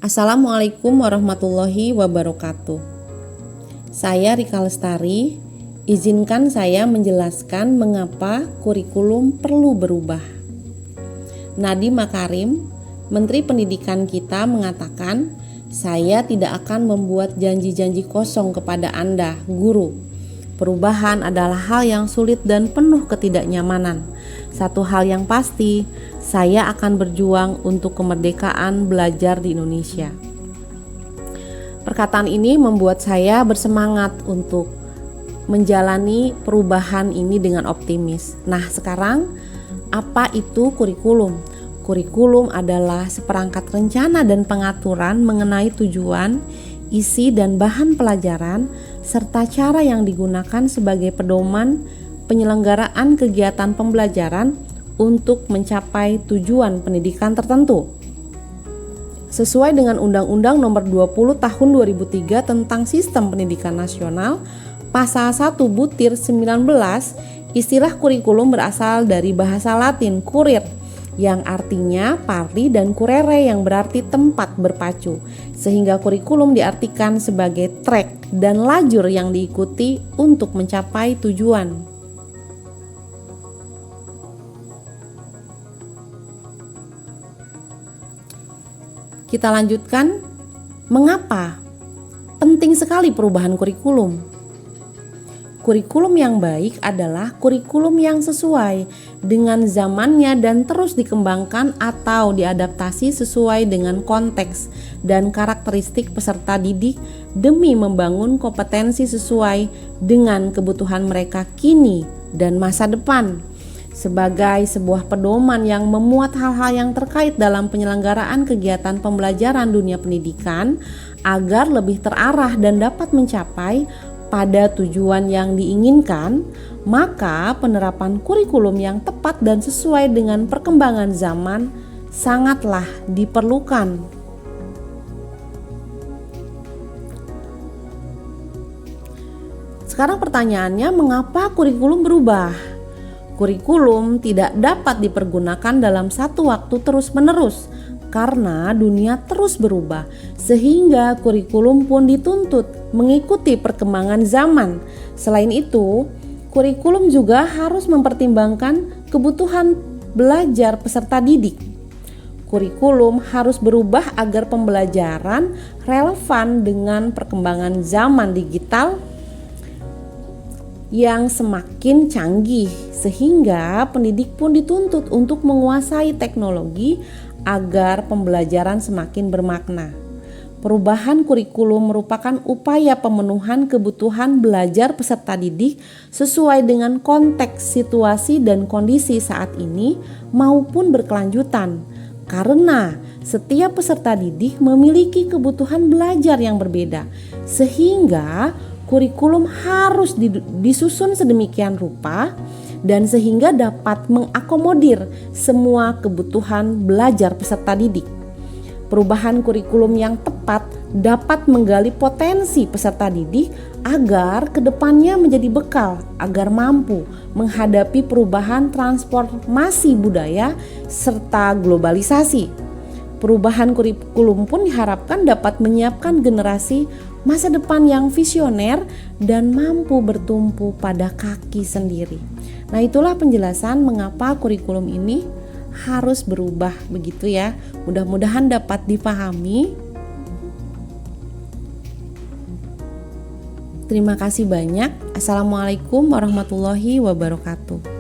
Assalamualaikum warahmatullahi wabarakatuh. Saya Rika Lestari, izinkan saya menjelaskan mengapa kurikulum perlu berubah. Nadiem Makarim, Menteri Pendidikan kita mengatakan, saya tidak akan membuat janji-janji kosong kepada Anda, guru. Perubahan adalah hal yang sulit dan penuh ketidaknyamanan. Satu hal yang pasti, saya akan berjuang untuk kemerdekaan belajar di Indonesia. Perkataan ini membuat saya bersemangat untuk menjalani perubahan ini dengan optimis. Nah, sekarang apa itu kurikulum? Kurikulum adalah seperangkat rencana dan pengaturan mengenai tujuan, isi dan bahan pelajaran, serta cara yang digunakan sebagai pedoman penyelenggaraan kegiatan pembelajaran untuk mencapai tujuan pendidikan tertentu. Sesuai dengan Undang-Undang Nomor 20 Tahun 2003 tentang Sistem Pendidikan Nasional, Pasal 1 Butir 19, istilah kurikulum berasal dari bahasa Latin kurir, yang artinya parli, dan curere yang berarti tempat berpacu, sehingga kurikulum diartikan sebagai trek dan lajur yang diikuti untuk mencapai tujuan. Kita lanjutkan, mengapa penting sekali perubahan kurikulum? Kurikulum yang baik adalah kurikulum yang sesuai dengan zamannya dan terus dikembangkan atau diadaptasi sesuai dengan konteks dan karakteristik peserta didik demi membangun kompetensi sesuai dengan kebutuhan mereka kini dan masa depan. Sebagai sebuah pedoman yang memuat hal-hal yang terkait dalam penyelenggaraan kegiatan pembelajaran dunia pendidikan agar lebih terarah dan dapat mencapai pada tujuan yang diinginkan, maka penerapan kurikulum yang tepat dan sesuai dengan perkembangan zaman sangatlah diperlukan. Sekarang pertanyaannya, mengapa kurikulum berubah? Kurikulum tidak dapat dipergunakan dalam satu waktu terus-menerus karena dunia terus berubah, sehingga kurikulum pun dituntut mengikuti perkembangan zaman. Selain itu, kurikulum juga harus mempertimbangkan kebutuhan belajar peserta didik. Kurikulum harus berubah agar pembelajaran relevan dengan perkembangan zaman digital yang semakin canggih, sehingga pendidik pun dituntut untuk menguasai teknologi agar pembelajaran semakin bermakna. Perubahan kurikulum merupakan upaya pemenuhan kebutuhan belajar peserta didik sesuai dengan konteks, situasi, dan kondisi saat ini maupun berkelanjutan. Karena setiap peserta didik memiliki kebutuhan belajar yang berbeda, sehingga kurikulum harus disusun sedemikian rupa dan sehingga dapat mengakomodir semua kebutuhan belajar peserta didik. Perubahan kurikulum yang tepat dapat menggali potensi peserta didik agar kedepannya menjadi bekal agar mampu menghadapi perubahan transformasi budaya serta globalisasi. Perubahan kurikulum pun diharapkan dapat menyiapkan generasi masa depan yang visioner dan mampu bertumpu pada kaki sendiri. Nah, itulah penjelasan mengapa kurikulum ini harus berubah, begitu ya. Mudah-mudahan dapat dipahami. Terima kasih banyak. Assalamualaikum warahmatullahi wabarakatuh.